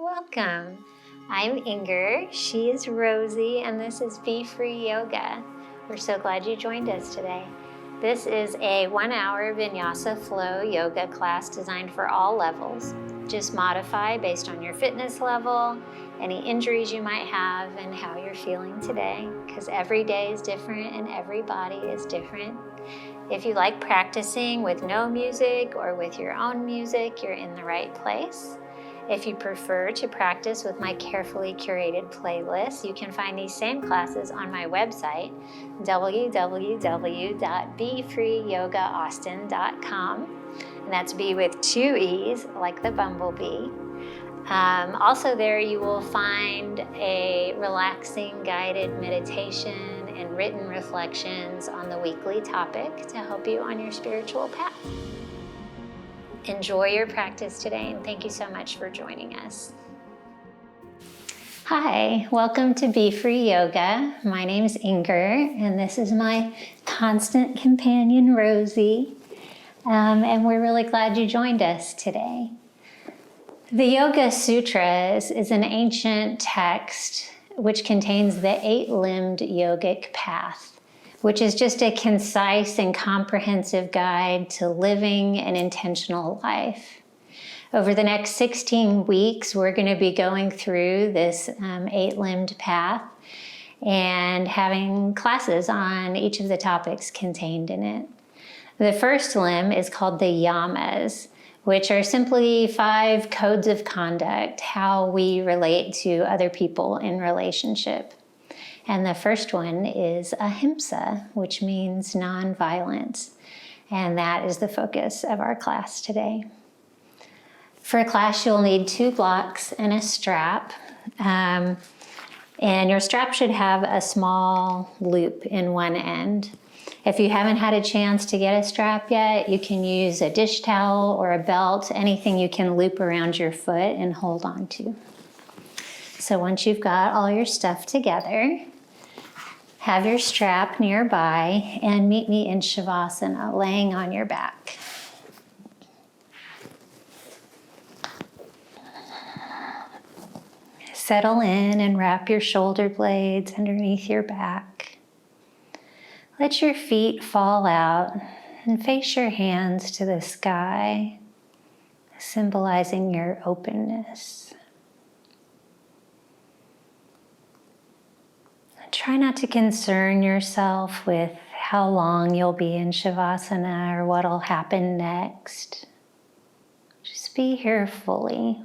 Welcome. I'm Inger, she is Rosie, and this is Be Free Yoga. We're so glad you joined us today. This is a 1-hour Vinyasa Flow Yoga class designed for all levels. Just modify based on your fitness level, any injuries you might have, and how you're feeling today, because every day is different and every body is different. If you like practicing with no music or with your own music, you're in the right place. If you prefer to practice with my carefully curated playlist, you can find these same classes on my website, www.befreeyogaAustin.com. And that's B with 2 E's, like the bumblebee. Also there you will find a relaxing guided meditation and written reflections on the weekly topic to help you on your spiritual path. Enjoy your practice today, and thank you so much for joining us. Hi, welcome to Be Free Yoga. My name is Inger, and this is my constant companion, Rosie. And we're really glad you joined us today. The Yoga Sutras is an ancient text which contains the 8-limbed yogic path, which is just a concise and comprehensive guide to living an intentional life. Over the next 16 weeks, we're going to be going through this 8-limbed path and having classes on each of the topics contained in it. The first limb is called the yamas, which are simply 5 codes of conduct, how we relate to other people in relationship. And the first one is ahimsa, which means non-violence. And that is the focus of our class today. For a class, you'll need 2 blocks and a strap. And your strap should have a small loop in one end. If you haven't had a chance to get a strap yet, you can use a dish towel or a belt, anything you can loop around your foot and hold on to. So once you've got all your stuff together, have your strap nearby and meet me in Shavasana, laying on your back. Settle in and wrap your shoulder blades underneath your back. Let your feet fall out and face your hands to the sky, symbolizing your openness. Try not to concern yourself with how long you'll be in Shavasana or what'll happen next. Just be here fully,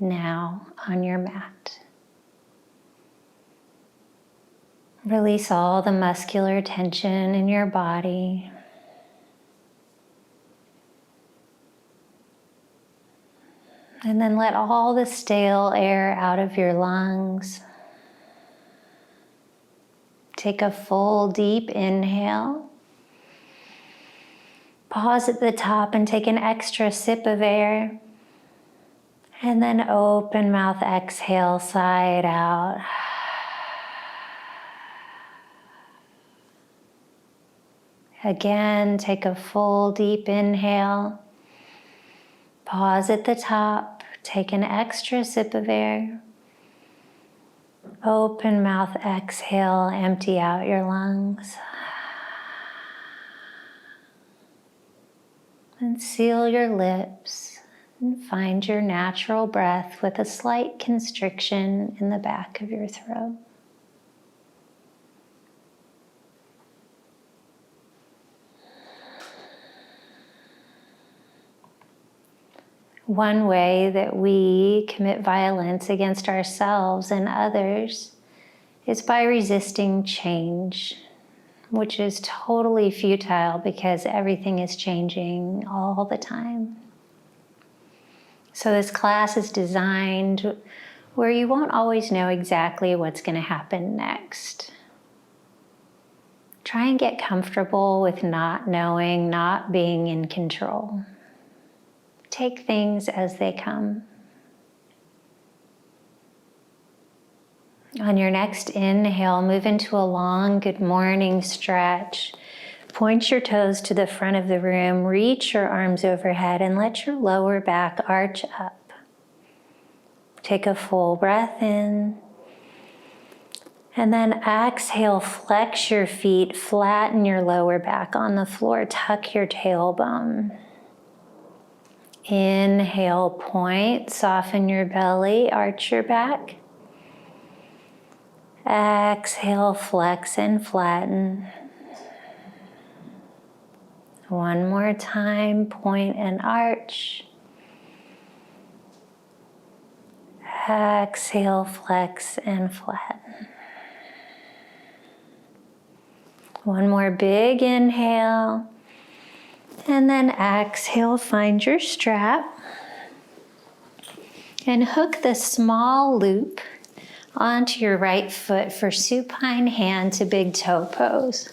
now on your mat. Release all the muscular tension in your body. And then let all the stale air out of your lungs. Take a full, deep inhale. Pause at the top and take an extra sip of air. And then open mouth, exhale, side out. Again, take a full, deep inhale. Pause at the top. Take an extra sip of air. Open mouth, exhale, empty out your lungs. And seal your lips and find your natural breath with a slight constriction in the back of your throat. One way that we commit violence against ourselves and others is by resisting change, which is totally futile because everything is changing all the time. So this class is designed where you won't always know exactly what's going to happen next. Try and get comfortable with not knowing, not being in control. Take things as they come. On your next inhale, move into a long good morning stretch. Point your toes to the front of the room, reach your arms overhead, and let your lower back arch up. Take a full breath in. And then exhale, flex your feet, flatten your lower back on the floor, tuck your tailbone. Inhale, point, soften your belly, arch your back. Exhale, flex and flatten. One more time, point and arch. Exhale, flex and flatten. One more big inhale. And then exhale, find your strap. And hook the small loop onto your right foot for supine hand to big toe pose.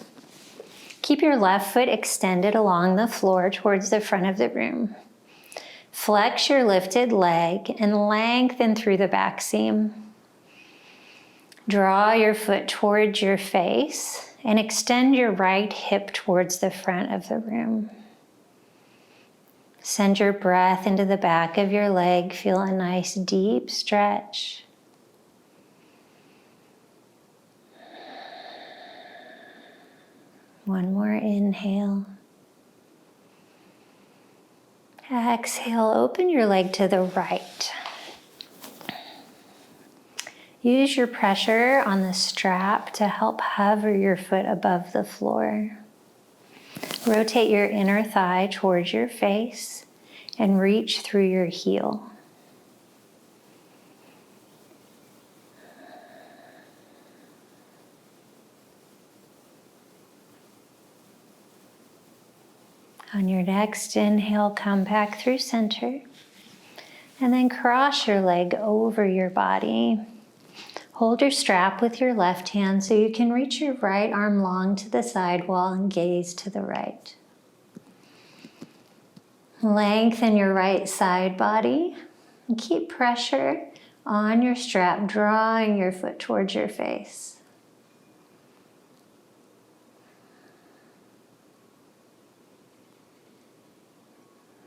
Keep your left foot extended along the floor towards the front of the room. Flex your lifted leg and lengthen through the back seam. Draw your foot towards your face and extend your right hip towards the front of the room. Send your breath into the back of your leg. Feel a nice deep stretch. One more inhale. Exhale, open your leg to the right. Use your pressure on the strap to help hover your foot above the floor. Rotate your inner thigh towards your face and reach through your heel. On your next inhale, come back through center and then cross your leg over your body. Hold your strap with your left hand so you can reach your right arm long to the side wall and gaze to the right. Lengthen your right side body and keep pressure on your strap, drawing your foot towards your face.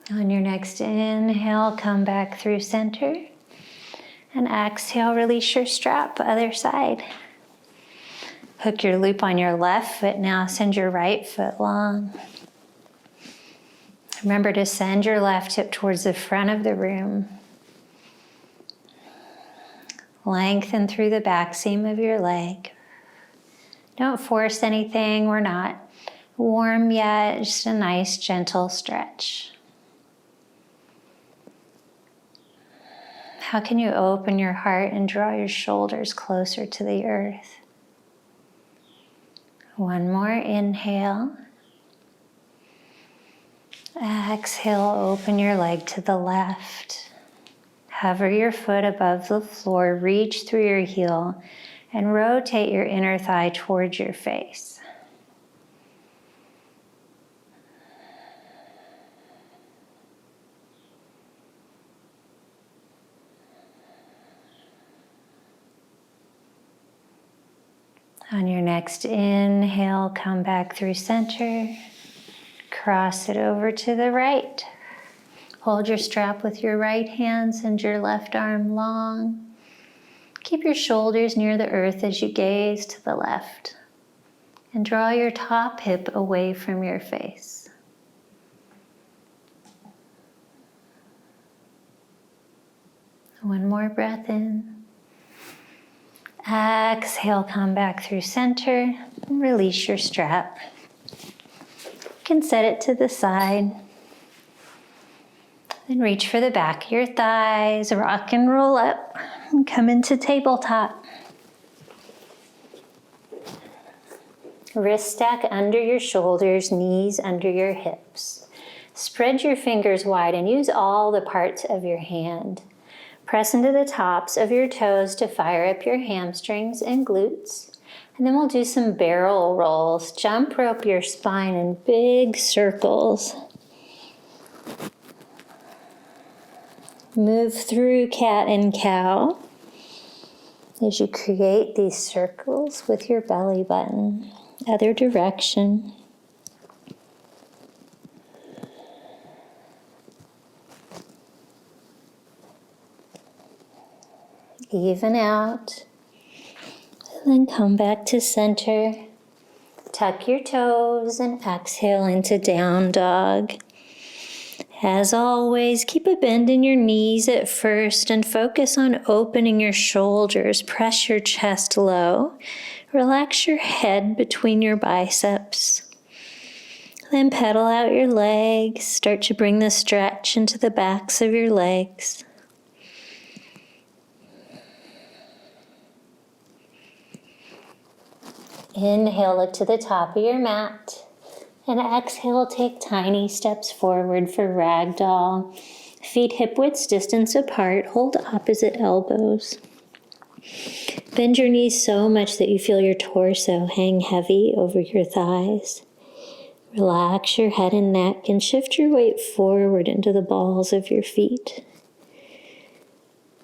On your next inhale, come back through center. And exhale, release your strap, other side. Hook your loop on your left foot now. Send your right foot long. Remember to send your left hip towards the front of the room. Lengthen through the back seam of your leg. Don't force anything. We're not warm yet. Just a nice, gentle stretch. How can you open your heart and draw your shoulders closer to the earth? One more inhale. Exhale, open your leg to the left. Hover your foot above the floor, reach through your heel, and rotate your inner thigh towards your face. On your next inhale, come back through center. Cross it over to the right. Hold your strap with your right hand, send your left arm long. Keep your shoulders near the earth as you gaze to the left. And draw your top hip away from your face. One more breath in. Exhale, come back through center and release your strap. You can set it to the side. Then reach for the back of your thighs, rock and roll up, and come into tabletop. Wrist stack under your shoulders, knees under your hips. Spread your fingers wide and use all the parts of your hand. Press into the tops of your toes to fire up your hamstrings and glutes. And then we'll do some barrel rolls. Jump rope your spine in big circles. Move through cat and cow as you create these circles with your belly button. Other direction. even out. And then come back to center. Tuck your toes and exhale into down dog. As always, keep a bend in your knees at first and focus on opening your shoulders. Press your chest low. Relax your head between your biceps. Then pedal out your legs. Start to bring the stretch into the backs of your legs. Inhale, look to the top of your mat. And exhale, take tiny steps forward for ragdoll. Feet hip width distance apart. Hold opposite elbows. Bend your knees so much that you feel your torso hang heavy over your thighs. Relax your head and neck and shift your weight forward into the balls of your feet.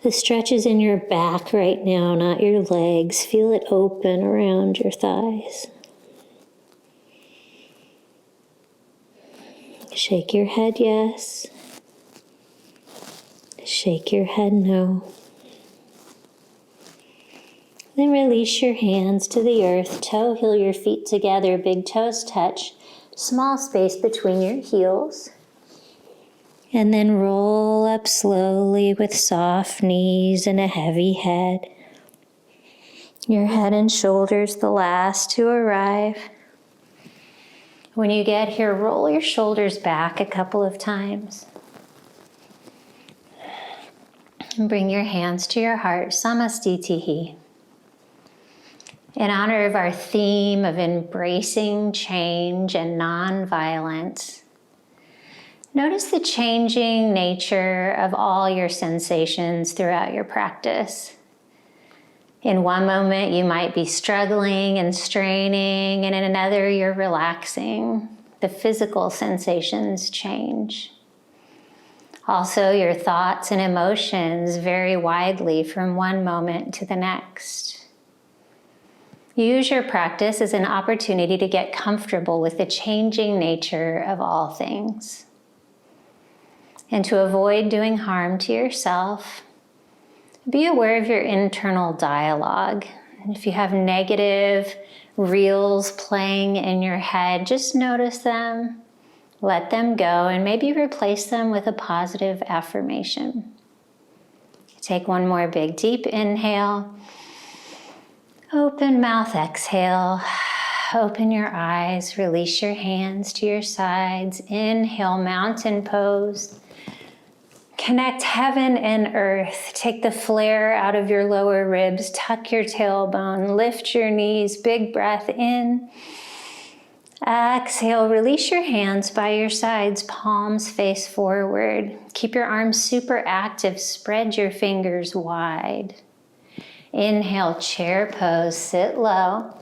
The stretch is in your back right now, not your legs. Feel it open around your thighs. Shake your head yes. Shake your head no. Then release your hands to the earth. Toe heel your feet together. Big toes touch. Small space between your heels. And then roll up slowly with soft knees and a heavy head. Your head and shoulders the last to arrive. When you get here, roll your shoulders back a couple of times. And bring your hands to your heart, Samastitihi. In honor of our theme of embracing change and non-violence, notice the changing nature of all your sensations throughout your practice. In one moment, you might be struggling and straining, and in another, you're relaxing. The physical sensations change. Also, your thoughts and emotions vary widely from one moment to the next. Use your practice as an opportunity to get comfortable with the changing nature of all things. And to avoid doing harm to yourself, be aware of your internal dialogue. If you have negative reels playing in your head, just notice them, let them go, and maybe replace them with a positive affirmation. Take one more big deep inhale. Open mouth, exhale. Open your eyes, release your hands to your sides. Inhale, mountain pose. Connect heaven and earth. Take the flare out of your lower ribs. Tuck your tailbone. Lift your knees. Big breath in. Exhale. Release your hands by your sides. Palms face forward. Keep your arms super active. Spread your fingers wide. Inhale, chair pose. Sit low.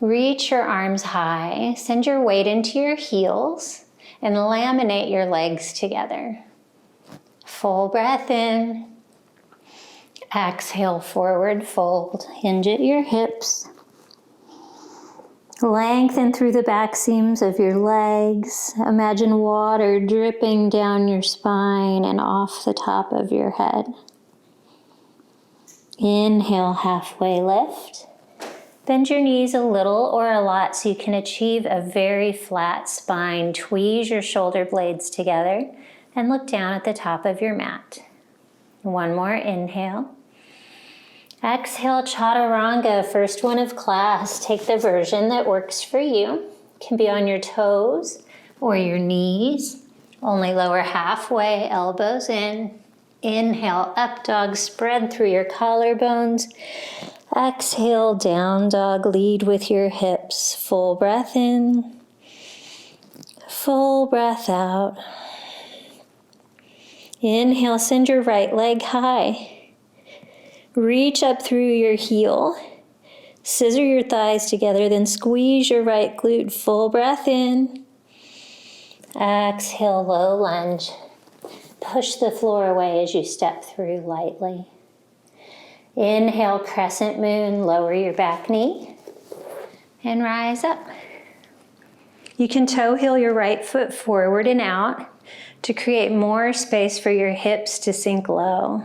Reach your arms high. Send your weight into your heels and laminate your legs together. Full breath in. Exhale, forward fold. Hinge at your hips. Lengthen through the back seams of your legs. Imagine water dripping down your spine and off the top of your head. Inhale, halfway lift. Bend your knees a little or a lot so you can achieve a very flat spine. Tweeze your shoulder blades together and look down at the top of your mat. One more inhale. Exhale, chaturanga, first one of class. Take the version that works for you. It can be on your toes or your knees. Only lower halfway, elbows in. Inhale, up dog, spread through your collarbones. Exhale, down dog, lead with your hips. Full breath in. Full breath out. Inhale, send your right leg high. Reach up through your heel. Scissor your thighs together, then squeeze your right glute. Full breath in. Exhale, low lunge. Push the floor away as you step through lightly. Inhale, crescent moon. Lower your back knee and rise up. You can toe heel your right foot forward and out to create more space for your hips to sink low.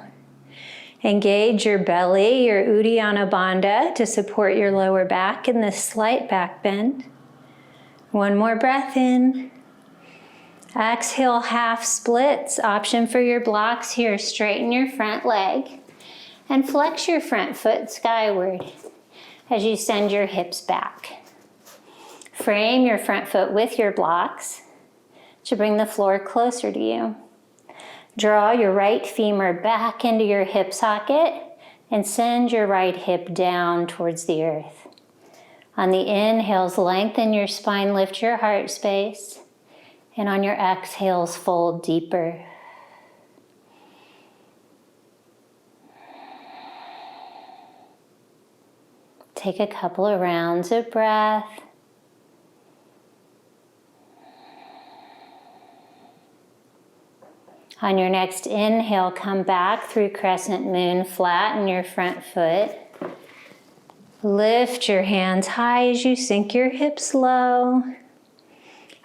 Engage your belly, your Uddiyana Bandha, to support your lower back in this slight back bend. One more breath in. Exhale, half splits. Option for your blocks here. Straighten your front leg and flex your front foot skyward as you send your hips back. Frame your front foot with your blocks to bring the floor closer to you. Draw your right femur back into your hip socket and send your right hip down towards the earth. On the inhales, lengthen your spine, lift your heart space. And on your exhales, fold deeper. Take a couple of rounds of breath. On your next inhale, come back through crescent moon, flatten your front foot. Lift your hands high as you sink your hips low.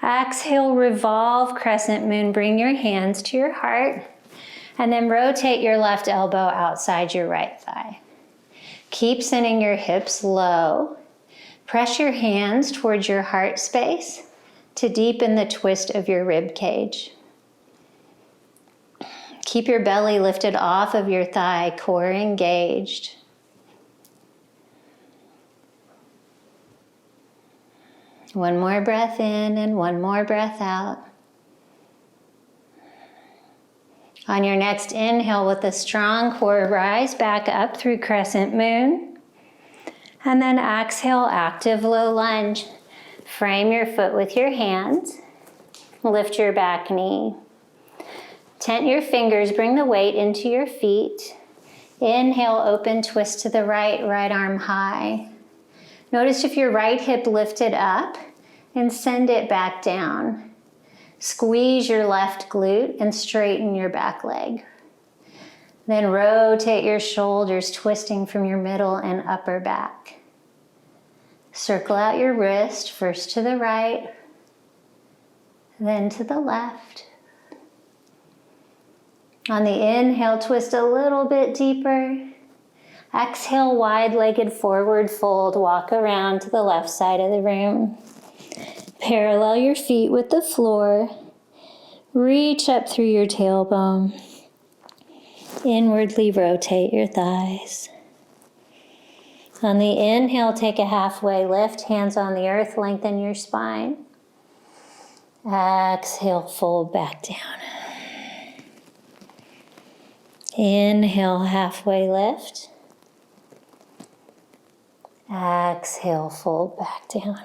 Exhale, revolve crescent moon, bring your hands to your heart, and then rotate your left elbow outside your right thigh. Keep sending your hips low. Press your hands towards your heart space to deepen the twist of your rib cage. Keep your belly lifted off of your thigh, core engaged. One more breath in and one more breath out. On your next inhale, with a strong core, rise back up through crescent moon. And then exhale, active low lunge. Frame your foot with your hands. Lift your back knee. Tent your fingers, bring the weight into your feet. Inhale, open, twist to the right, right arm high. Notice if your right hip lifted up and send it back down. Squeeze your left glute and straighten your back leg. Then rotate your shoulders, twisting from your middle and upper back. Circle out your wrist, first to the right, then to the left. On the inhale, twist a little bit deeper. Exhale, wide-legged forward fold. Walk around to the left side of the room. Parallel your feet with the floor. Reach up through your tailbone. Inwardly rotate your thighs. On the inhale, take a halfway lift. Hands on the earth, lengthen your spine. Exhale, fold back down. Inhale, halfway lift. Exhale, fold back down.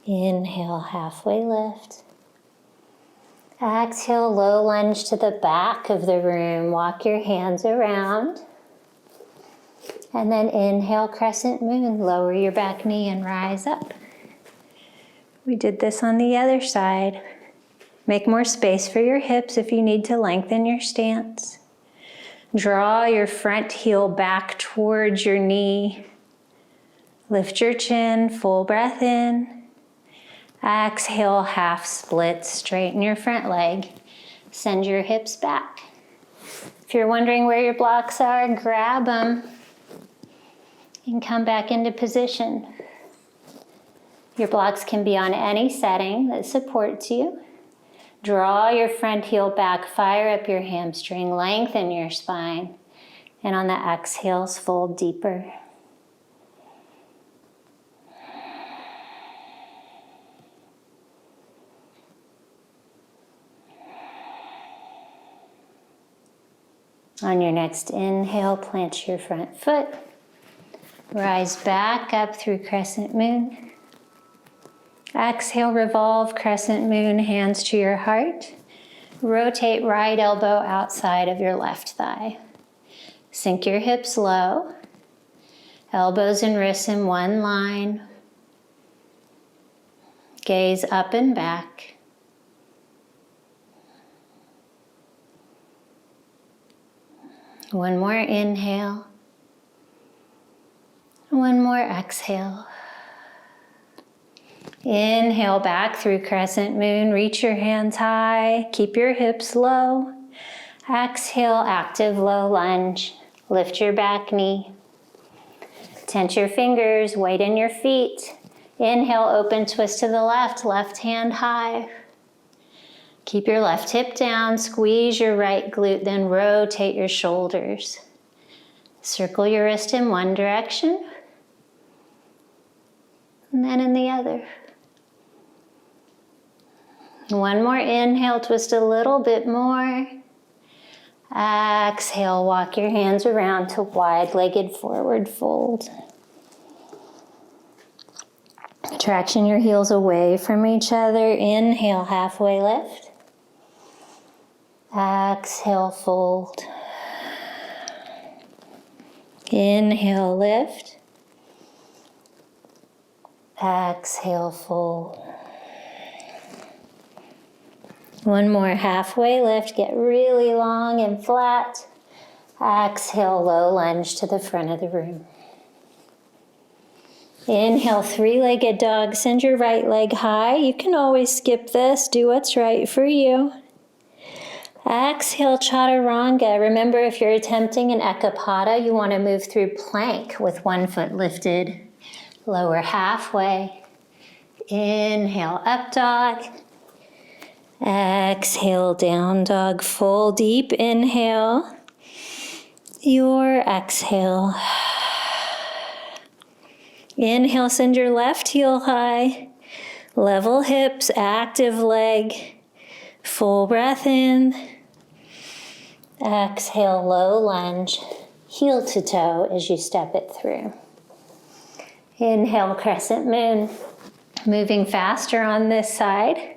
Inhale, halfway lift. Exhale, low lunge to the back of the room. Walk your hands around. And then inhale, crescent moon. Lower your back knee and rise up. We did this on the other side. Make more space for your hips if you need to lengthen your stance. Draw your front heel back towards your knee. Lift your chin, full breath in. Exhale, half split, straighten your front leg. Send your hips back. If you're wondering where your blocks are, grab them and come back into position. Your blocks can be on any setting that supports you. Draw your front heel back, fire up your hamstring, lengthen your spine, and on the exhales, fold deeper. On your next inhale, plant your front foot. Rise back up through crescent moon. Exhale, revolve crescent moon, hands to your heart. Rotate right elbow outside of your left thigh. Sink your hips low. Elbows and wrists in one line. Gaze up and back. One more inhale. One more exhale. Inhale back through crescent moon. Reach your hands high. Keep your hips low. Exhale, active low lunge. Lift your back knee. Tense your fingers, weight in your feet. Inhale, open twist to the left hand high. Keep your left hip down, squeeze your right glute, then rotate your shoulders. Circle your wrist in one direction, and then in the other. One more inhale, twist a little bit more. Exhale, walk your hands around to wide-legged forward fold. Traction your heels away from each other. Inhale, halfway lift. Exhale, fold. Inhale, lift. Exhale, fold. One more halfway lift. Get really long and flat. Exhale, low lunge to the front of the room. Inhale, three-legged dog. Send your right leg high. You can always skip this. Do what's right for you. Exhale, chaturanga. Remember, if you're attempting an ekapada, you want to move through plank with one foot lifted. Lower halfway. Inhale, up dog. Exhale, down dog. Full deep inhale. Your exhale. Inhale, send your left heel high. Level hips, active leg. Full breath in. Exhale, low lunge. Heel to toe as you step it through. Inhale, crescent moon. Moving faster on this side.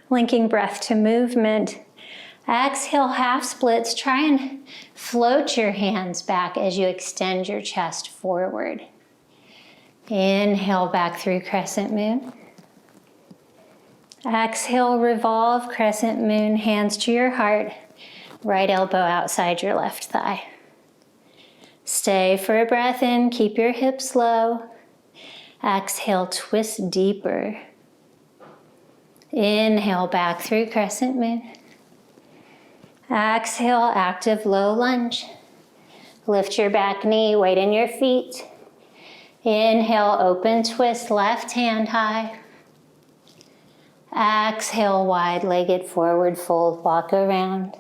Linking breath to movement. Exhale, half splits. Try and float your hands back as you extend your chest forward. Inhale, back through crescent moon. Exhale, revolve, crescent moon, hands to your heart. Right elbow outside your left thigh. Stay for a breath in, keep your hips low. Exhale, twist deeper. Inhale, back through crescent moon. Exhale, active low lunge. Lift your back knee, weight in your feet. Inhale, open twist, left hand high. Exhale, wide-legged forward fold, walk around.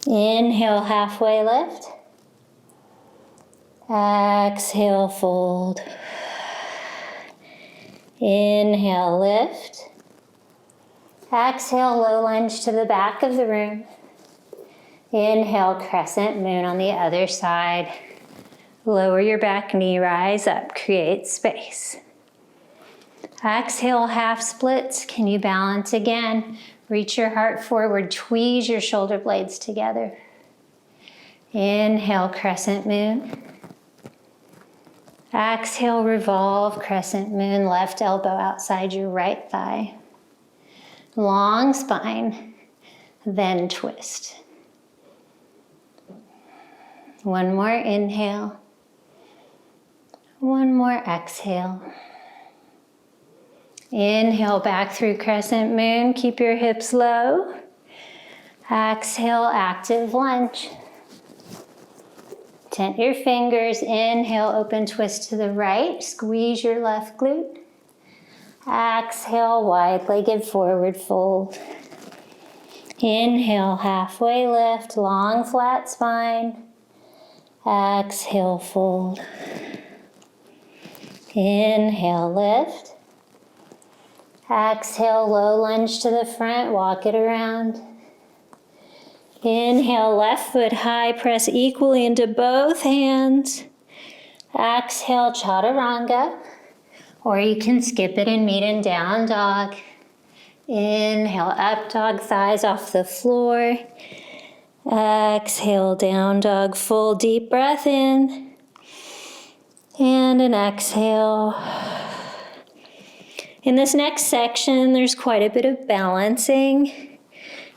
Inhale, halfway lift. Exhale, fold. Inhale, lift. Exhale, low lunge to the back of the room. Inhale, crescent moon on the other side. Lower your back knee, rise up, create space. Exhale, half splits. Can you balance again? Reach your heart forward, tweeze your shoulder blades together. Inhale, crescent moon. Exhale, revolve, crescent moon, left elbow outside your right thigh. Long spine, then twist. One more inhale. One more exhale. Inhale, back through crescent moon. Keep your hips low. Exhale, active lunge. Tent your fingers. Inhale, open twist to the right. Squeeze your left glute. Exhale, wide-legged forward fold. Inhale, halfway lift, long flat spine. Exhale, fold. Inhale, lift. Exhale, low lunge to the front, walk it around. Inhale, left foot high, press equally into both hands. Exhale, chaturanga, or you can skip it and meet in down dog. Inhale, up dog, thighs off the floor. Exhale, down dog, full deep breath in. And an exhale. In this next section, there's quite a bit of balancing.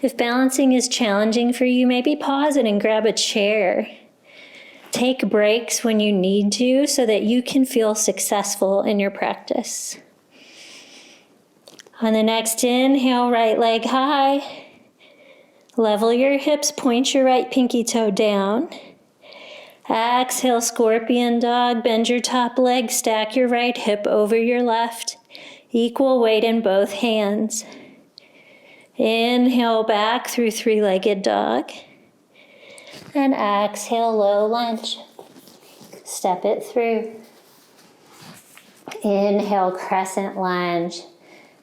If balancing is challenging for you, maybe pause it and grab a chair. Take breaks when you need to so that you can feel successful in your practice. On the next inhale, right leg high. Level your hips, point your right pinky toe down. Exhale, scorpion dog. Bend your top leg, stack your right hip over your left. Equal weight in both hands. Inhale back through three-legged dog. And exhale, low lunge. Step it through. Inhale, crescent lunge.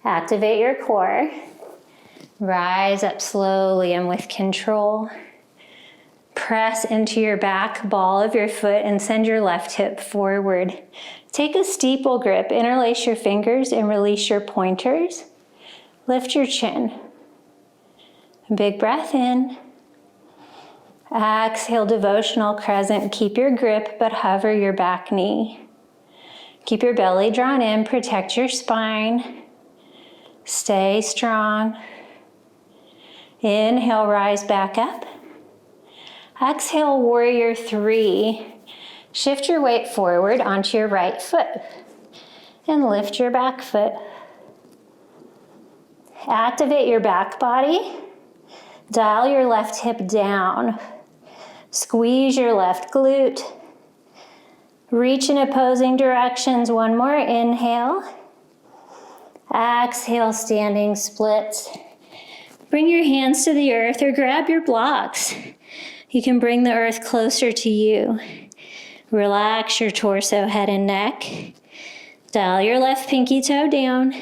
Activate your core. Rise up slowly and with control. Press into your back ball of your foot and send your left hip forward. Take a steeple grip. Interlace your fingers and release your pointers. Lift your chin. Big breath in. Exhale, devotional crescent. Keep your grip, but hover your back knee. Keep your belly drawn in. Protect your spine. Stay strong. Inhale, rise back up. Exhale, warrior three. Shift your weight forward onto your right foot and lift your back foot. Activate your back body. Dial your left hip down. Squeeze your left glute. Reach in opposing directions. One more inhale. Exhale, standing splits. Bring your hands to the earth or grab your blocks. You can bring the earth closer to you. Relax your torso, head, and neck. Dial your left pinky toe down.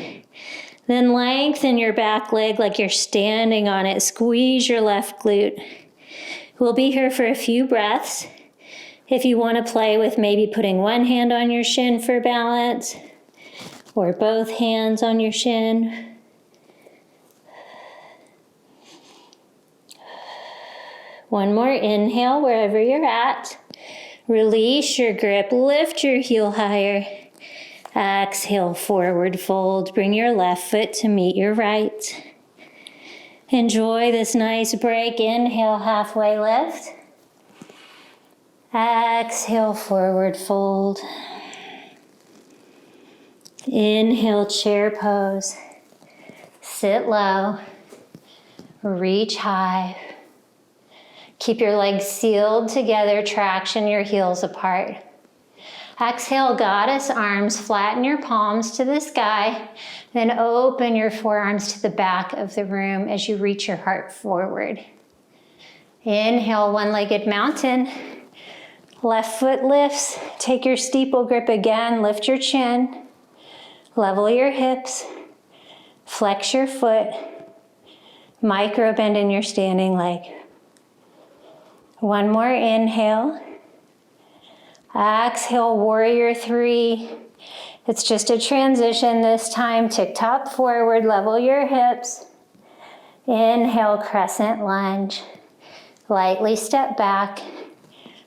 Then lengthen your back leg like you're standing on it. Squeeze your left glute. We'll be here for a few breaths. If you want to play with maybe putting one hand on your shin for balance, or both hands on your shin. One more inhale wherever you're at. Release your grip, lift your heel higher. Exhale, forward fold. Bring your left foot to meet your right. Enjoy this nice break. Inhale, halfway lift. Exhale, forward fold. Inhale, chair pose. Sit low. Reach high. Keep your legs sealed together, traction your heels apart. Exhale, goddess arms, flatten your palms to the sky, then open your forearms to the back of the room as you reach your heart forward. Inhale, one-legged mountain. Left foot lifts. Take your steeple grip again, lift your chin. Level your hips. Flex your foot. Micro bend in your standing leg. One more inhale. Exhale, warrior three. It's just a transition this time. Tick-tock forward, level your hips. Inhale, crescent lunge. Lightly step back.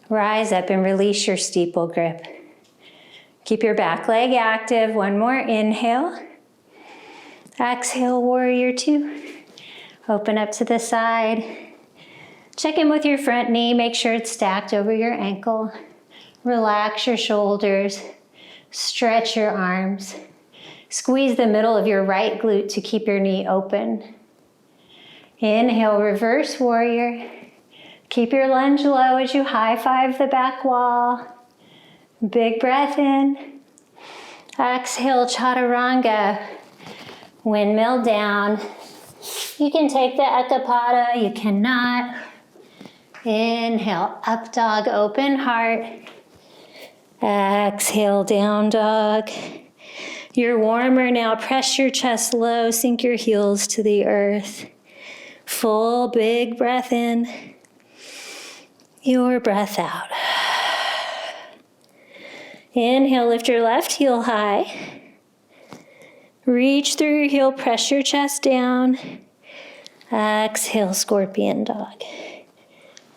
Rise up and release your steeple grip. Keep your back leg active. One more inhale. Exhale, warrior two. Open up to the side. Check in with your front knee. Make sure it's stacked over your ankle. Relax your shoulders. Stretch your arms. Squeeze the middle of your right glute to keep your knee open. Inhale, reverse warrior. Keep your lunge low as you high-five the back wall. Big breath in. Exhale, chaturanga. Windmill down. You can take the ekapada, you cannot. Inhale, up dog, open heart. Exhale, down dog. You're warmer now. Press your chest low, sink your heels to the earth. Full big breath in. Your breath out. Inhale, lift your left heel high. Reach through your heel, press your chest down. Exhale, scorpion dog.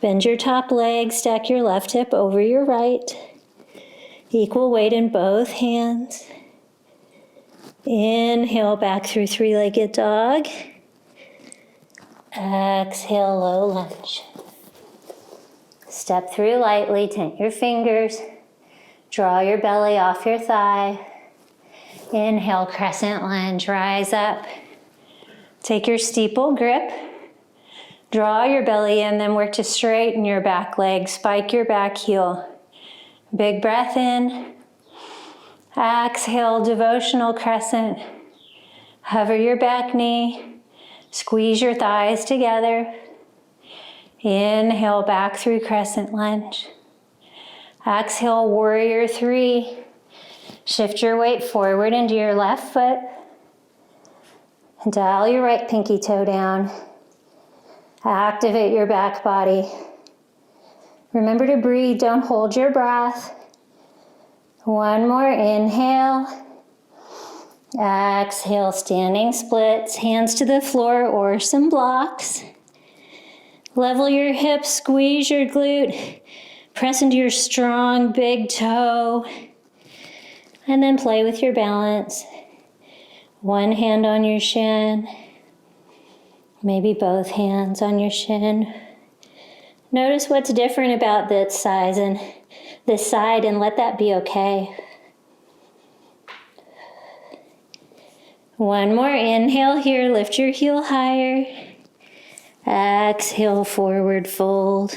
Bend your top leg, stack your left hip over your right. Equal weight in both hands. Inhale, back through three-legged dog. Exhale, low lunge. Step through lightly, tent your fingers. Draw your belly off your thigh. Inhale, crescent lunge, rise up. Take your steeple grip. Draw your belly in, then work to straighten your back leg. Spike your back heel. Big breath in. Exhale, devotional crescent. Hover your back knee. Squeeze your thighs together. Inhale, back through crescent lunge. Exhale, warrior three. Shift your weight forward into your left foot. Dial your right pinky toe down. Activate your back body. Remember to breathe, don't hold your breath. One more inhale. Exhale, standing splits, hands to the floor or some blocks. Level your hips, squeeze your glute. Press into your strong big toe. And then play with your balance. One hand on your shin. Maybe both hands on your shin. Notice what's different about this side and let that be okay. One more inhale here, lift your heel higher. Exhale, forward fold.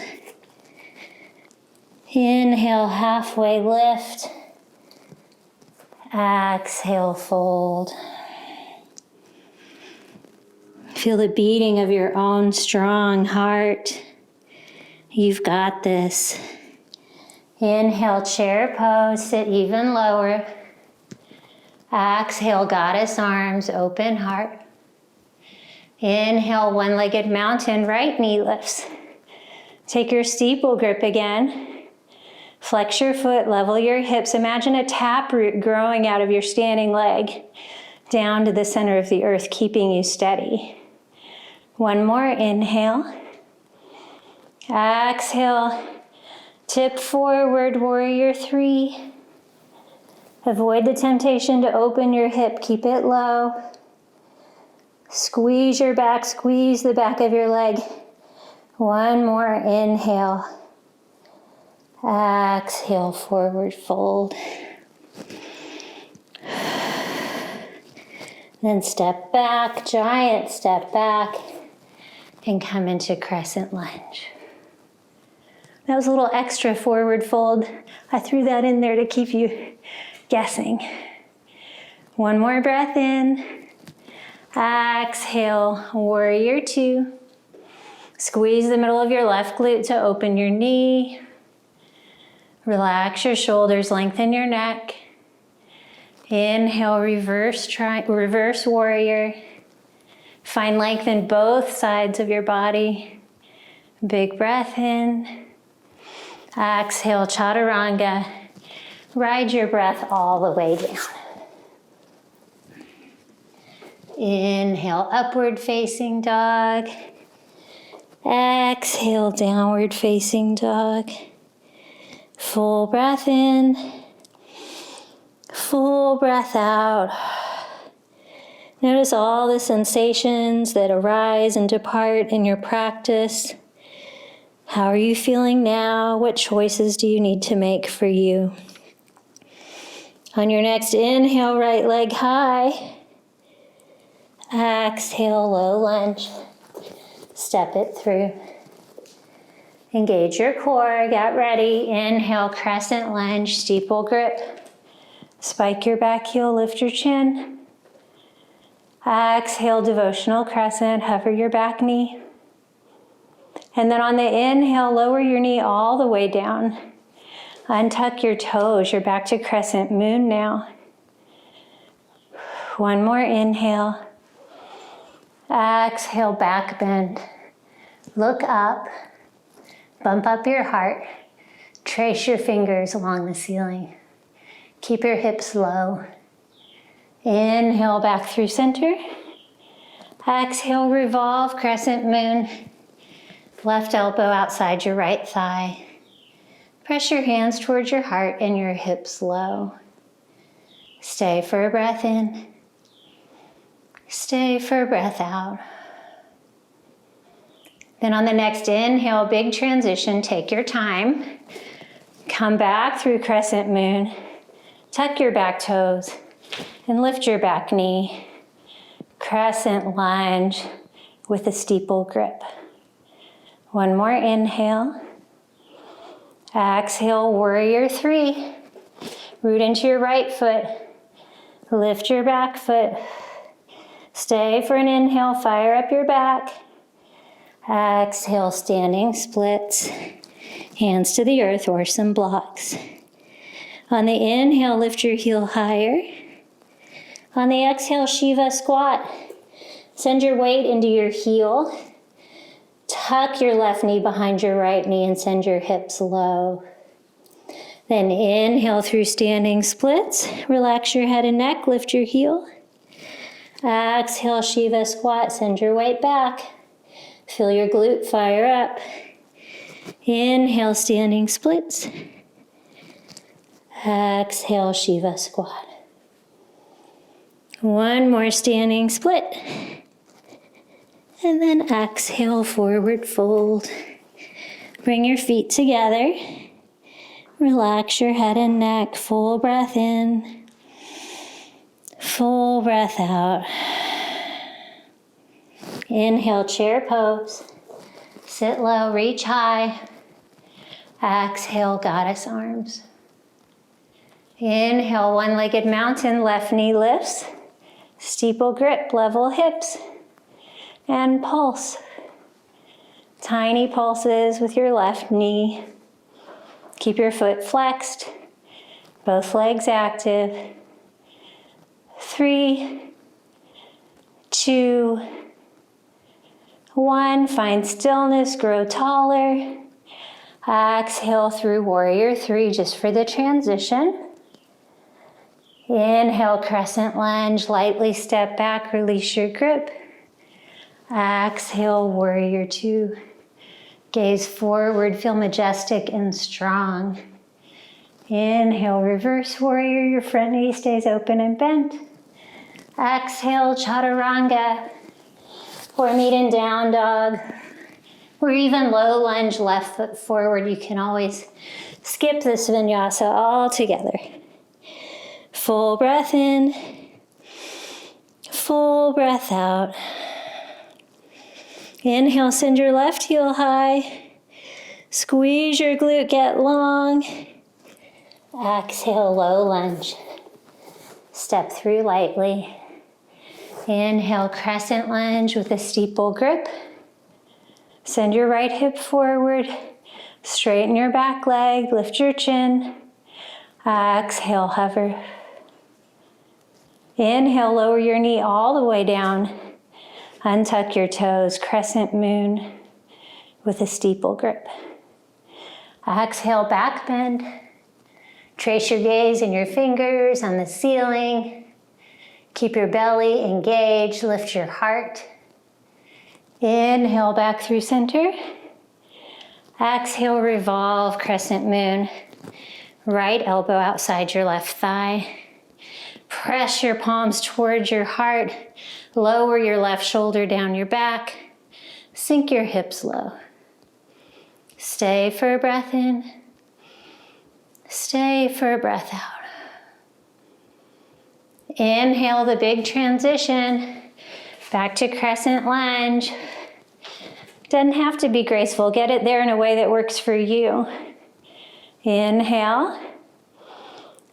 Inhale, halfway lift. Exhale, fold. Feel the beating of your own strong heart. You've got this. Inhale, chair pose, sit even lower. Exhale, goddess arms, open heart. Inhale, one-legged mountain, right knee lifts. Take your steeple grip again. Flex your foot, level your hips. Imagine a taproot growing out of your standing leg down to the center of the earth, keeping you steady. One more inhale. Exhale, tip forward, warrior three. Avoid the temptation to open your hip, keep it low. Squeeze your back, squeeze the back of your leg. One more inhale. Exhale, forward fold. Then step back, giant step back, and come into crescent lunge. That was a little extra forward fold. I threw that in there to keep you guessing. One more breath in. Exhale, warrior two. Squeeze the middle of your left glute to open your knee. Relax your shoulders, lengthen your neck. Inhale, reverse warrior. Find length in both sides of your body. Big breath in. Exhale, chaturanga. Ride your breath all the way down. Inhale, upward facing dog. Exhale, downward facing dog. Full breath in. Full breath out. Notice all the sensations that arise and depart in your practice. How are you feeling now? What choices do you need to make for you? On your next inhale, right leg high. Exhale, low lunge. Step it through. Engage your core, get ready. Inhale, crescent lunge, steeple grip. Spike your back heel, lift your chin. Exhale, devotional crescent, hover your back knee. And then on the inhale, lower your knee all the way down. Untuck your toes, you're back to crescent moon now. One more inhale. Exhale, back bend. Look up, bump up your heart. Trace your fingers along the ceiling. Keep your hips low. Inhale, back through center. Exhale, revolve, crescent moon. Left elbow outside your right thigh. Press your hands towards your heart and your hips low. Stay for a breath in. Stay for a breath out. Then on the next inhale, big transition, take your time. Come back through crescent moon. Tuck your back toes and lift your back knee. Crescent lunge with a steeple grip. One more inhale. Exhale, warrior three. Root into your right foot. Lift your back foot. Stay for an inhale, fire up your back. Exhale, standing splits. Hands to the earth or some blocks. On the inhale, lift your heel higher. On the exhale, Shiva squat. Send your weight into your heel. Tuck your left knee behind your right knee and send your hips low. Then inhale through standing splits. Relax your head and neck, lift your heel. Exhale, Shiva squat, send your weight back. Feel your glute fire up. Inhale, standing splits. Exhale, Shiva squat. One more standing split. And then exhale, forward fold. Bring your feet together. Relax your head and neck. Full breath in. Full breath out. Inhale, chair pose. Sit low, reach high. Exhale, goddess arms. Inhale, one-legged mountain, left knee lifts. Steeple grip, level hips. And pulse. Tiny pulses with your left knee. Keep your foot flexed. Both legs active. 3, 2, 1. Find stillness, grow taller. Exhale through warrior three just for the transition. Inhale, crescent lunge, lightly step back, release your grip. Exhale, warrior two. Gaze forward, feel majestic and strong. Inhale, reverse warrior, your front knee stays open and bent. Exhale, chaturanga, or meet in down dog, or even low lunge, left foot forward. You can always skip this vinyasa altogether. Full breath in, full breath out. Inhale, send your left heel high. Squeeze your glute, get long. Exhale, low lunge. Step through lightly. Inhale, crescent lunge with a steeple grip. Send your right hip forward. Straighten your back leg, lift your chin. Exhale, hover. Inhale, lower your knee all the way down. Untuck your toes, crescent moon with a steeple grip. Exhale, back bend. Trace your gaze and your fingers on the ceiling. Keep your belly engaged, lift your heart. Inhale, back through center. Exhale, revolve, crescent moon. Right elbow outside your left thigh. Press your palms towards your heart. Lower your left shoulder down your back. Sink your hips low. Stay for a breath in. Stay for a breath out. Inhale the big transition. Back to crescent lunge. Doesn't have to be graceful. Get it there in a way that works for you. Inhale.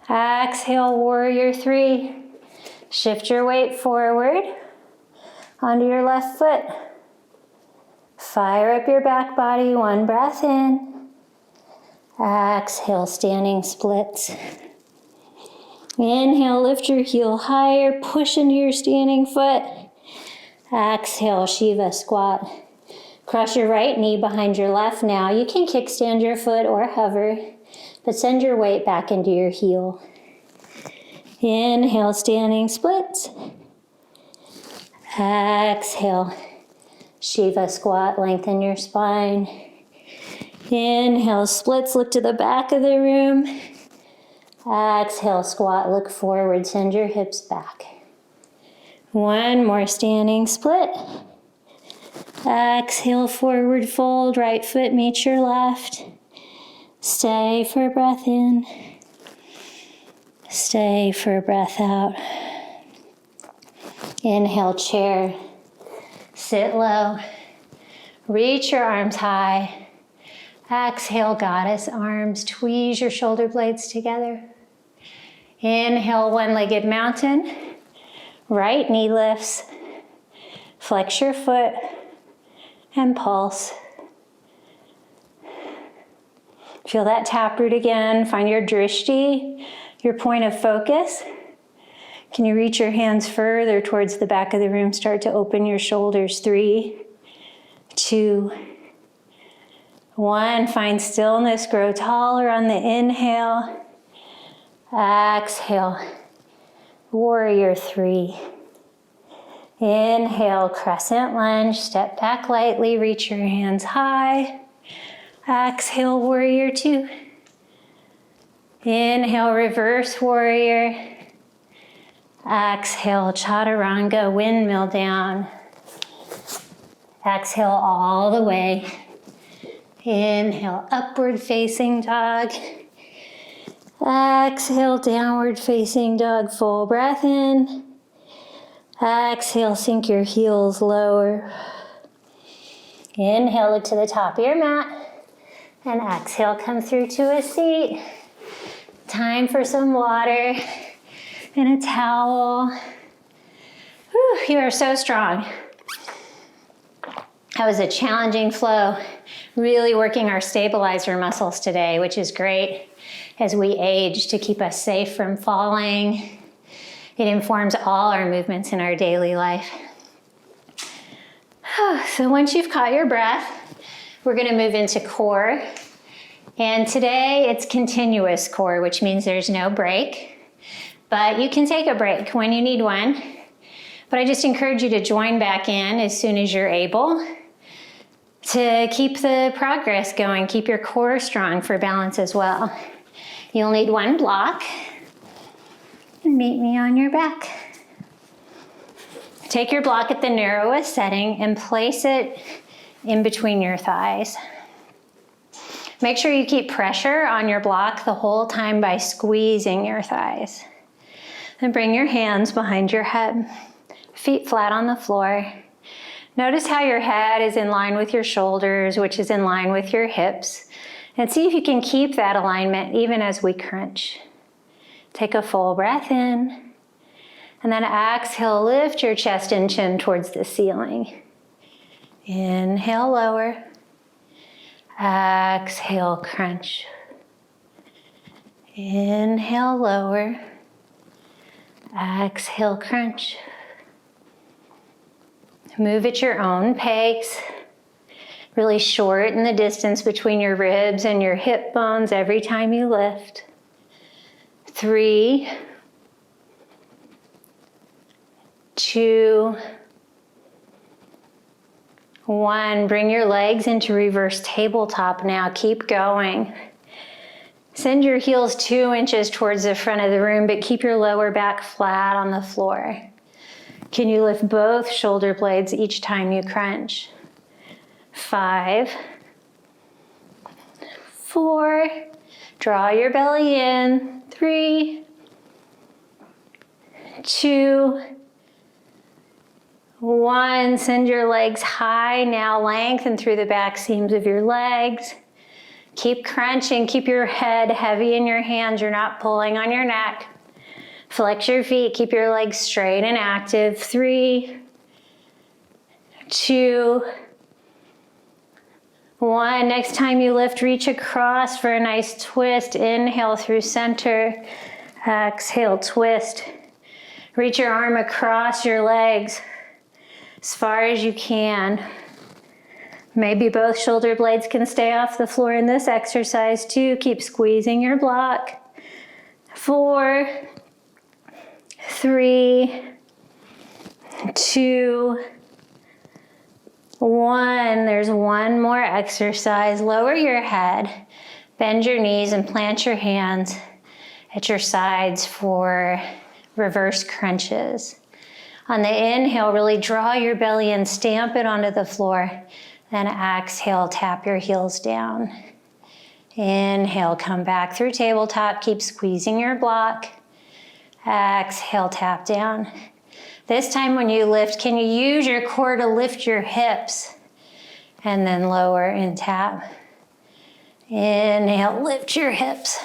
Exhale, warrior three. Shift your weight forward onto your left foot. Fire up your back body, one breath in. Exhale, standing splits. Inhale, lift your heel higher, push into your standing foot. Exhale, Shiva squat. Cross your right knee behind your left now. You can kickstand your foot or hover, but send your weight back into your heel. Inhale, standing splits. Exhale, Shiva squat, lengthen your spine. Inhale, splits, look to the back of the room. Exhale, squat, look forward, send your hips back. One more standing split. Exhale, forward fold, right foot meets your left. Stay for a breath in. Stay for a breath out. Inhale, chair. Sit low. Reach your arms high. Exhale, goddess arms. Tweeze your shoulder blades together. Inhale, one-legged mountain. Right knee lifts. Flex your foot and pulse. Feel that taproot again. Find your drishti, your point of focus. Can you reach your hands further towards the back of the room? Start to open your shoulders. 3, 2, 1. Find stillness. Grow taller on the inhale. Exhale. Warrior 3. Inhale, crescent lunge. Step back lightly. Reach your hands high. Exhale, warrior 2. Inhale, reverse warrior. Exhale, chaturanga, windmill down. Exhale all the way. Inhale, upward facing dog. Exhale, downward facing dog, full breath in. Exhale, sink your heels lower. Inhale, look to the top of your mat. And exhale, come through to a seat. Time for some water and a towel. Whew, you are so strong. That was a challenging flow. Really working our stabilizer muscles today, which is great as we age to keep us safe from falling. It informs all our movements in our daily life. So once you've caught your breath, we're going to move into core. And today it's continuous core, which means there's no break. But you can take a break when you need one. But I just encourage you to join back in as soon as you're able to keep the progress going. Keep your core strong for balance as well. You'll need one block. And meet me on your back. Take your block at the narrowest setting and place it in between your thighs. Make sure you keep pressure on your block the whole time by squeezing your thighs. Then bring your hands behind your head, feet flat on the floor. Notice how your head is in line with your shoulders, which is in line with your hips. And see if you can keep that alignment even as we crunch. Take a full breath in. And then exhale, lift your chest and chin towards the ceiling. Inhale, lower. Exhale, crunch. Inhale, lower. Exhale, crunch. Move at your own pace. Really shorten the distance between your ribs and your hip bones every time you lift. 3, 2, 1. Bring your legs into reverse tabletop now. Keep going. Send your heels 2 inches towards the front of the room, but keep your lower back flat on the floor. Can you lift both shoulder blades each time you crunch? 5, 4, draw your belly in. 3, 2, 1. Send your legs high. Now lengthen through the back seams of your legs. Keep crunching. Keep your head heavy in your hands. You're not pulling on your neck. Flex your feet. Keep your legs straight and active. 3, 2, 1. Next time you lift, reach across for a nice twist. Inhale through center. Exhale, twist. Reach your arm across your legs as far as you can. Maybe both shoulder blades can stay off the floor in this exercise too. Keep squeezing your block. 4, 3, 2, 1. There's one more exercise. Lower your head, bend your knees, and plant your hands at your sides for reverse crunches. On the inhale, really draw your belly and stamp it onto the floor. Then exhale, tap your heels down. Inhale, come back through tabletop. Keep squeezing your block. Exhale, tap down. This time when you lift, can you use your core to lift your hips and then lower and tap. Inhale, lift your hips.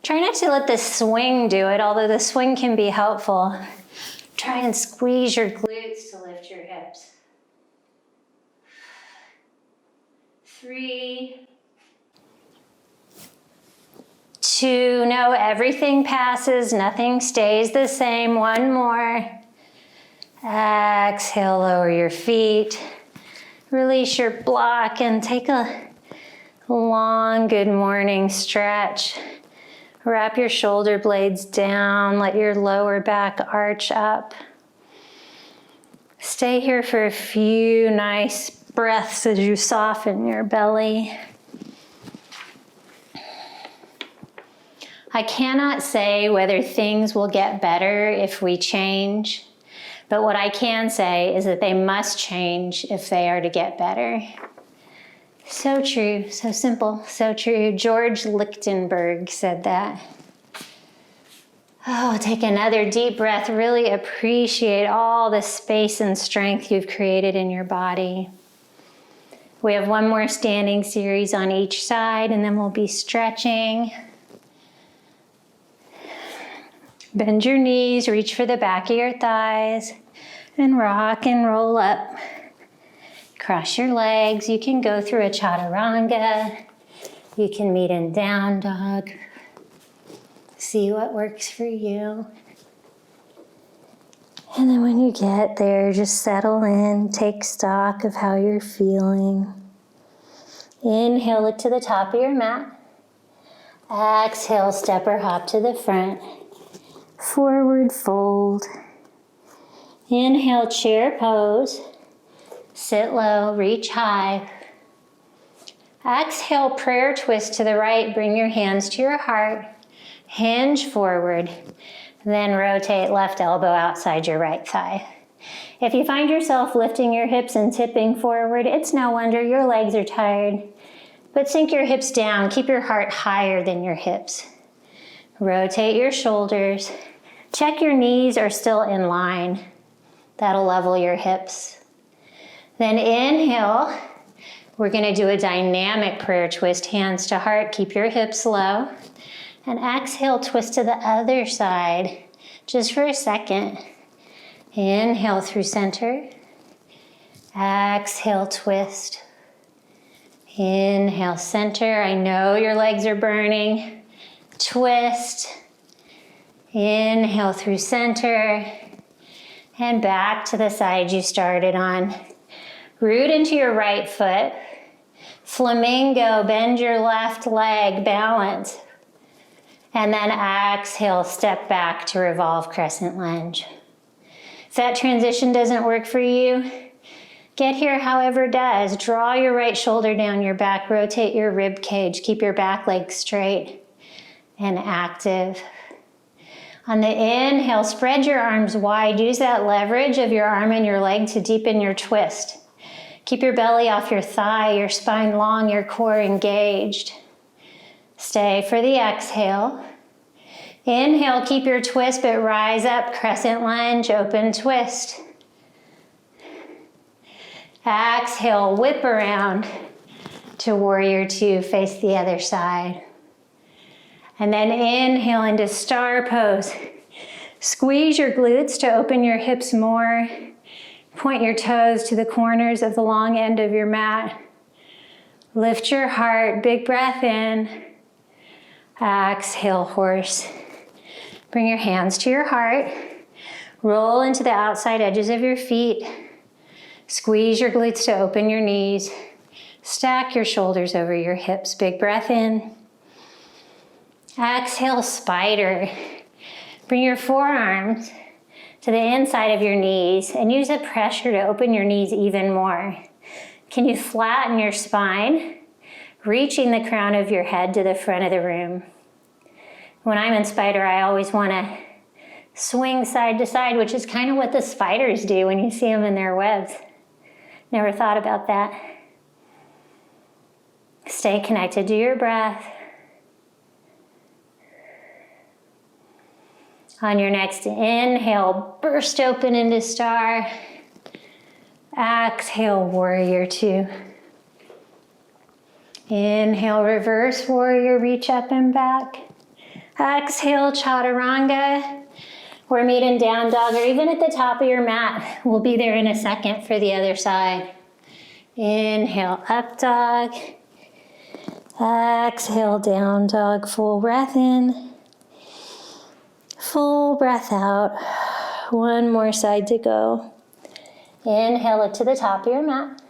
Try not to let the swing do it, although the swing can be helpful. Try and squeeze your glutes to lift your hips. 3, 2, no, everything passes, nothing stays the same. 1 more. Exhale, lower your feet. Release your block and take a long good morning stretch. Wrap your shoulder blades down, let your lower back arch up. Stay here for a few nice breaths as you soften your belly. I cannot say whether things will get better if we change, but what I can say is that they must change if they are to get better. So true, so simple, so true. George Lichtenberg said that. Oh, take another deep breath. Really appreciate all the space and strength you've created in your body. We have 1 more standing series on each side, and then we'll be stretching. Bend your knees, reach for the back of your thighs, and rock and roll up. Cross your legs. You can go through a chaturanga. You can meet in down dog. See what works for you. And then when you get there, just settle in, take stock of how you're feeling. Inhale, look to the top of your mat. Exhale, step or hop to the front. Forward fold. Inhale, chair pose. Sit low, reach high. Exhale, prayer twist to the right. Bring your hands to your heart. Hinge forward. Then rotate left elbow outside your right thigh. If you find yourself lifting your hips and tipping forward, it's no wonder your legs are tired. But sink your hips down. Keep your heart higher than your hips. Rotate your shoulders. Check your knees are still in line. That'll level your hips. Then inhale. We're going to do a dynamic prayer twist, hands to heart. Keep your hips low. And exhale, twist to the other side, just for a second. Inhale through center. Exhale, twist. Inhale, center. I know your legs are burning. Twist. Inhale through center. And back to the side you started on. Root into your right foot. Flamingo, bend your left leg, balance. And then exhale, step back to revolve crescent lunge. If that transition doesn't work for you, get here however it does. Draw your right shoulder down your back, rotate your rib cage, keep your back leg straight and active. On the inhale, spread your arms wide. Use that leverage of your arm and your leg to deepen your twist. Keep your belly off your thigh, your spine long, your core engaged. Stay for the exhale. Inhale, keep your twist, but rise up, crescent lunge, open twist. Exhale, whip around to warrior 2, face the other side. And then inhale into star pose. Squeeze your glutes to open your hips more. Point your toes to the corners of the long end of your mat. Lift your heart, big breath in. Exhale, horse. Bring your hands to your heart. Roll into the outside edges of your feet. Squeeze your glutes to open your knees. Stack your shoulders over your hips. Big breath in. Exhale, spider. Bring your forearms to the inside of your knees and use the pressure to open your knees even more. Can you flatten your spine, reaching the crown of your head to the front of the room? When I'm in spider, I always want to swing side to side, which is kind of what the spiders do when you see them in their webs. Never thought about that. Stay connected to your breath. On your next inhale, burst open into star. Exhale, warrior 2. Inhale, reverse warrior, reach up and back. Exhale, chaturanga, or meet in down dog, or even at the top of your mat. We'll be there in a second for the other side. Inhale, up dog. Exhale, down dog, full breath in. Full breath out. One more side to go. Inhale, look to the top of your mat.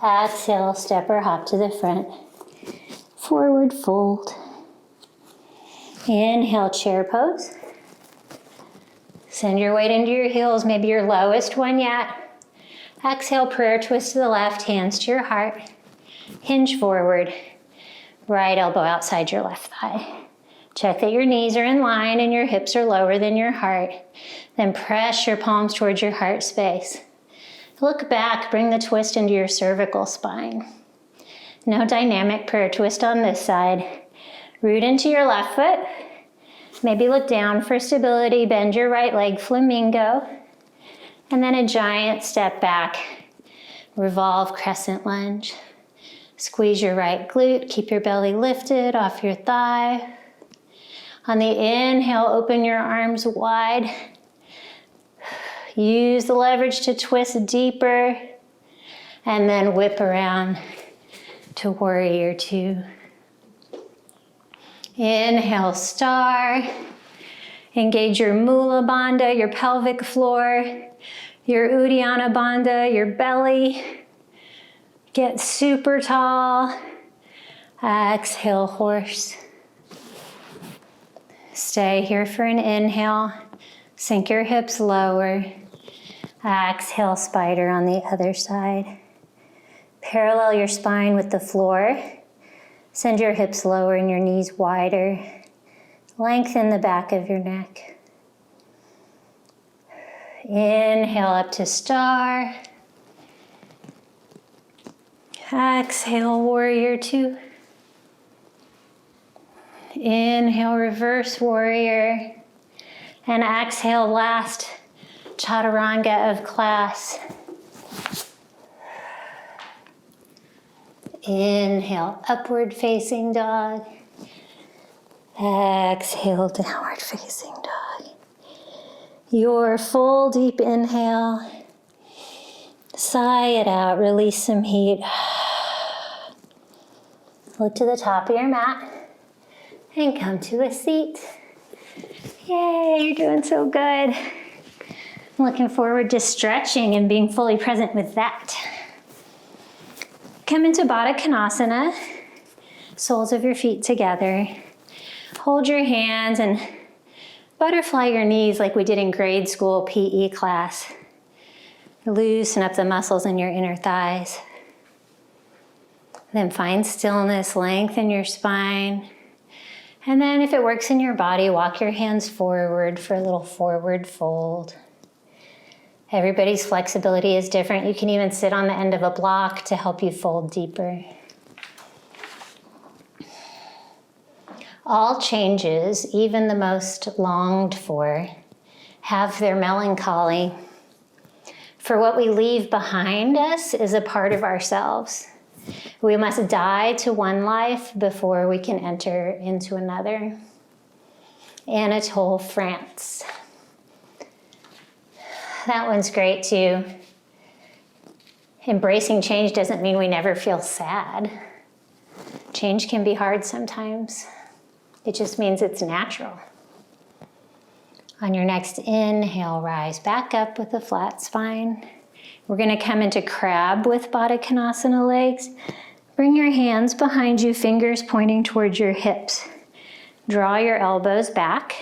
Exhale, step or hop to the front. Forward fold. Inhale, chair pose. Send your weight into your heels, maybe your lowest one yet. Exhale, prayer twist to the left, hands to your heart. Hinge forward. Right elbow outside your left thigh. Check that your knees are in line and your hips are lower than your heart. Then press your palms towards your heart space. Look back, bring the twist into your cervical spine. No dynamic prayer twist on this side. Root into your left foot. Maybe look down for stability, bend your right leg, flamingo. And then a giant step back. Revolve, crescent lunge. Squeeze your right glute, keep your belly lifted off your thigh. On the inhale, open your arms wide. Use the leverage to twist deeper. And then whip around to warrior two. Inhale, star. Engage your Mula Bandha, your pelvic floor, your Uddiyana Bandha, your belly. Get super tall. Exhale, horse. Stay here for an inhale. Sink your hips lower. Exhale, spider on the other side. Parallel your spine with the floor. Send your hips lower and your knees wider. Lengthen the back of your neck. Inhale up to star. Exhale, warrior two. Inhale, reverse warrior. And exhale, last chaturanga of class. Inhale, upward facing dog. Exhale, downward facing dog. Your full deep inhale. Sigh it out, release some heat. Look to the top of your mat and come to a seat. Yay, you're doing so good. I'm looking forward to stretching and being fully present with that. Come into Baddha Konasana, soles of your feet together. Hold your hands and butterfly your knees like we did in grade school PE class. Loosen up the muscles in your inner thighs. Then find stillness, lengthen your spine. And then if it works in your body, walk your hands forward for a little forward fold. Everybody's flexibility is different. You can even sit on the end of a block to help you fold deeper. All changes, even the most longed for, have their melancholy. For what we leave behind us is a part of ourselves. We must die to one life before we can enter into another. Anatole France. That one's great too. Embracing change doesn't mean we never feel sad. Change can be hard sometimes. It just means it's natural. On your next inhale, rise back up with a flat spine. We're going to come into crab with Baddha Konasana legs. Bring your hands behind you, fingers pointing towards your hips. Draw your elbows back.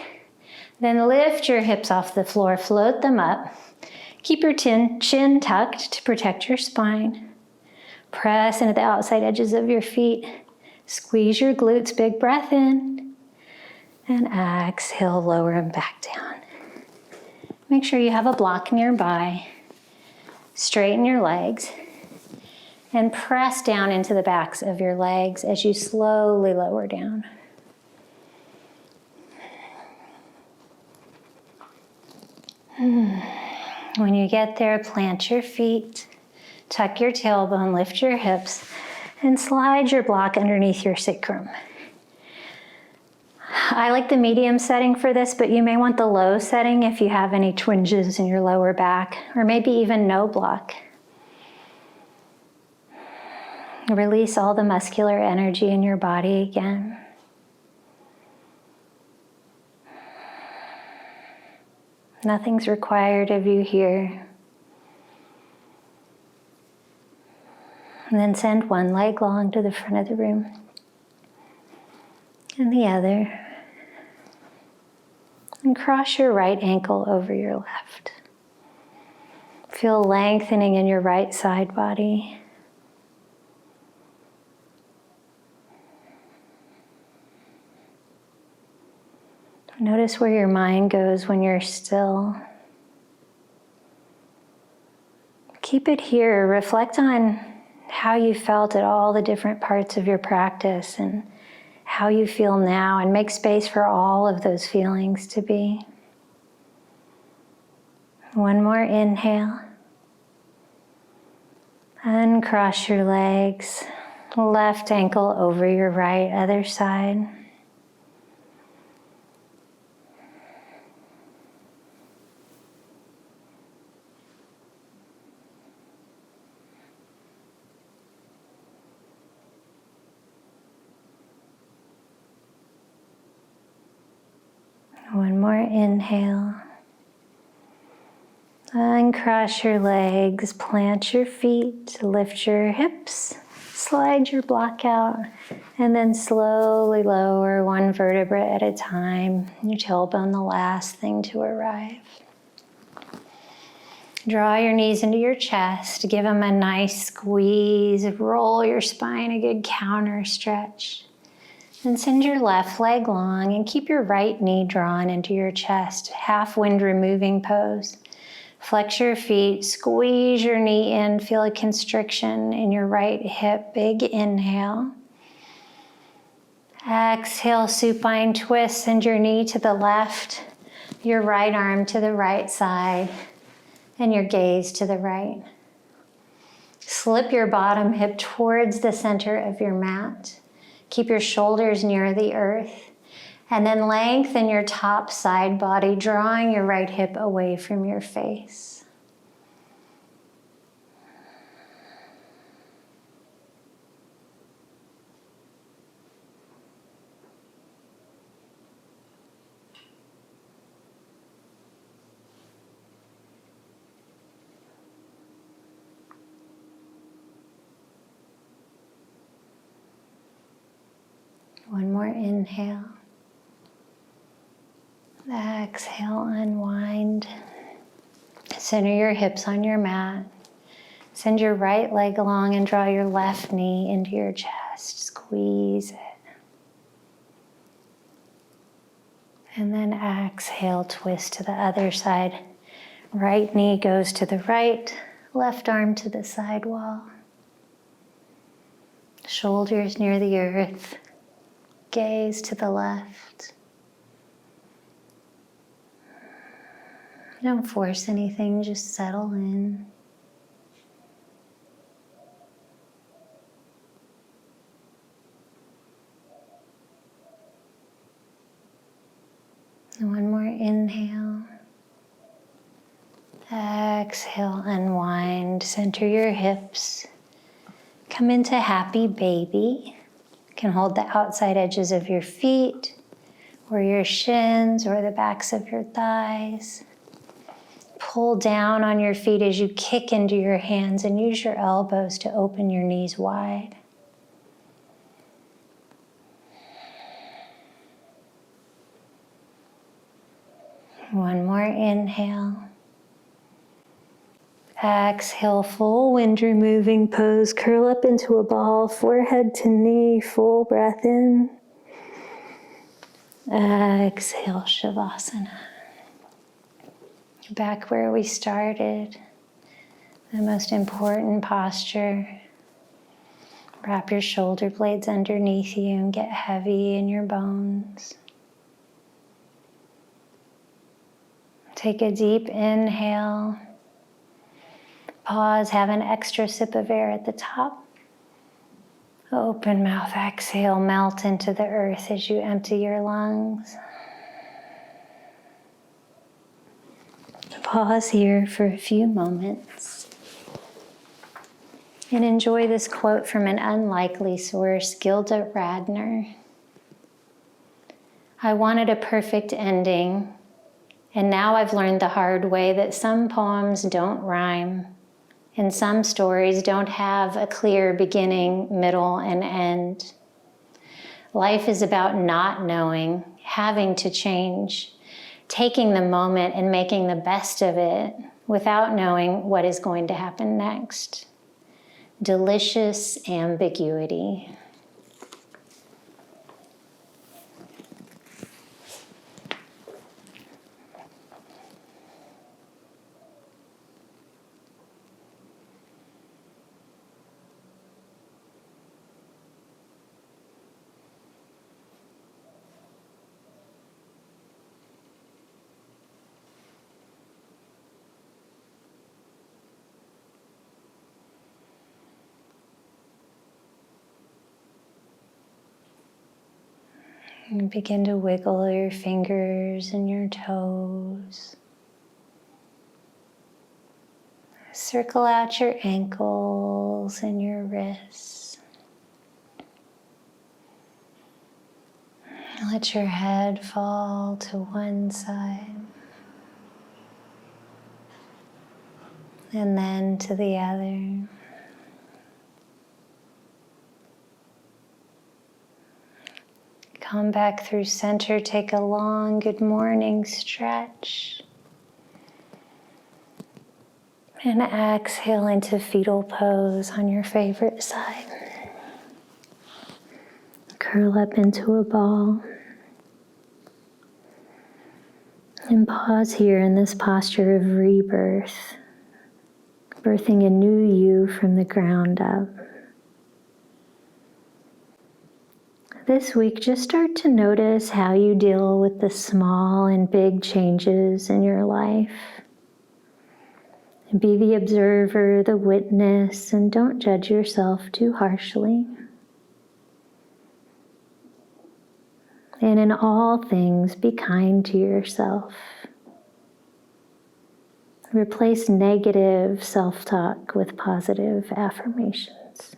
Then lift your hips off the floor, float them up. Keep your chin tucked to protect your spine. Press into the outside edges of your feet. Squeeze your glutes, big breath in. And exhale, lower them back down. Make sure you have a block nearby. Straighten your legs. And press down into the backs of your legs as you slowly lower down. When you get there, plant your feet, tuck your tailbone, lift your hips, And slide your block underneath your sacrum. I like the medium setting for this, but you may want the low setting if you have any twinges in your lower back, or maybe even no block. Release all the muscular energy in your body again. Nothing's required of you here. And then send one leg long to the front of the room and the other. And cross your right ankle over your left. Feel lengthening in your right side body. Notice where your mind goes when you're still. Keep it here. Reflect on how you felt at all the different parts of your practice and how you feel now, and make space for all of those feelings to be. One more inhale. Uncross your legs. Left ankle over your right, other side. One more inhale. Uncross your legs, plant your feet, lift your hips, slide your block out, and then slowly lower one vertebra at a time. Your tailbone, the last thing to arrive. Draw your knees into your chest, give them a nice squeeze, roll your spine, a good counter stretch. And send your left leg long and keep your right knee drawn into your chest, half wind removing pose. Flex your feet, squeeze your knee in, feel a constriction in your right hip, big inhale. Exhale, supine twist, send your knee to the left, your right arm to the right side, and your gaze to the right. Slip your bottom hip towards the center of your mat. Keep your shoulders near the earth, and then lengthen your top side body, drawing your right hip away from your face. One more inhale. Exhale, unwind. Center your hips on your mat. Send your right leg along and draw your left knee into your chest. Squeeze it. And then exhale, twist to the other side. Right knee goes to the right, left arm to the side wall. Shoulders near the earth. Gaze to the left. Don't force anything, just settle in. And one more inhale. Exhale, unwind, center your hips. Come into happy baby. You can hold the outside edges of your feet, or your shins, or the backs of your thighs. Pull down on your feet as you kick into your hands and use your elbows to open your knees wide. One more inhale. Exhale, full wind removing pose. Curl up into a ball, forehead to knee, full breath in. Exhale, Shavasana. Back where we started, the most important posture. Wrap your shoulder blades underneath you and get heavy in your bones. Take a deep inhale. Pause, have an extra sip of air at the top. Open mouth, exhale, melt into the earth as you empty your lungs. Pause here for a few moments and enjoy this quote from an unlikely source, Gilda Radner. I wanted a perfect ending, and now I've learned the hard way that some poems don't rhyme, and some stories don't have a clear beginning, middle, and end. Life is about not knowing, having to change, taking the moment and making the best of it without knowing what is going to happen next. Delicious ambiguity. And begin to wiggle your fingers and your toes. Circle out your ankles and your wrists. Let your head fall to one side and then to the other. Come back through center, take a long good morning stretch. And exhale into fetal pose on your favorite side. Curl up into a ball. And pause here in this posture of rebirth, birthing a new you from the ground up. This week, just start to notice how you deal with the small and big changes in your life. And be the observer, the witness, and don't judge yourself too harshly. And in all things, be kind to yourself. Replace negative self-talk with positive affirmations.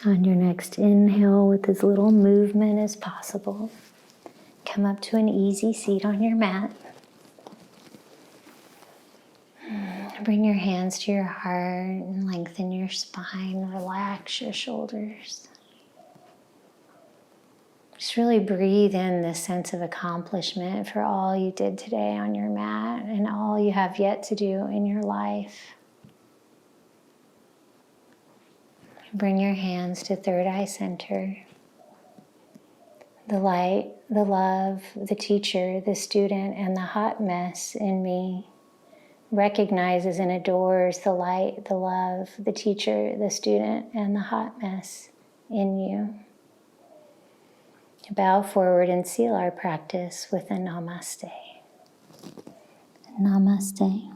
On your next inhale, with as little movement as possible, come up to an easy seat on your mat. Bring your hands to your heart and lengthen your spine, relax your shoulders. Just really breathe in this sense of accomplishment for all you did today on your mat and all you have yet to do in your life. Bring your hands to third eye center. The light, the love, the teacher, the student, and the hot mess in me recognizes and adores the light, the love, the teacher, the student, and the hot mess in you. Bow forward and seal our practice with a Namaste. Namaste.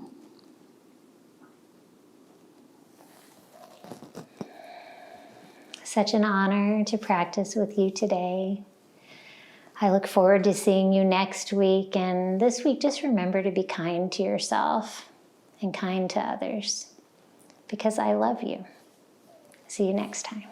Such an honor to practice with you today. I look forward to seeing you next week. And this week, just remember to be kind to yourself and kind to others, because I love you. See you next time.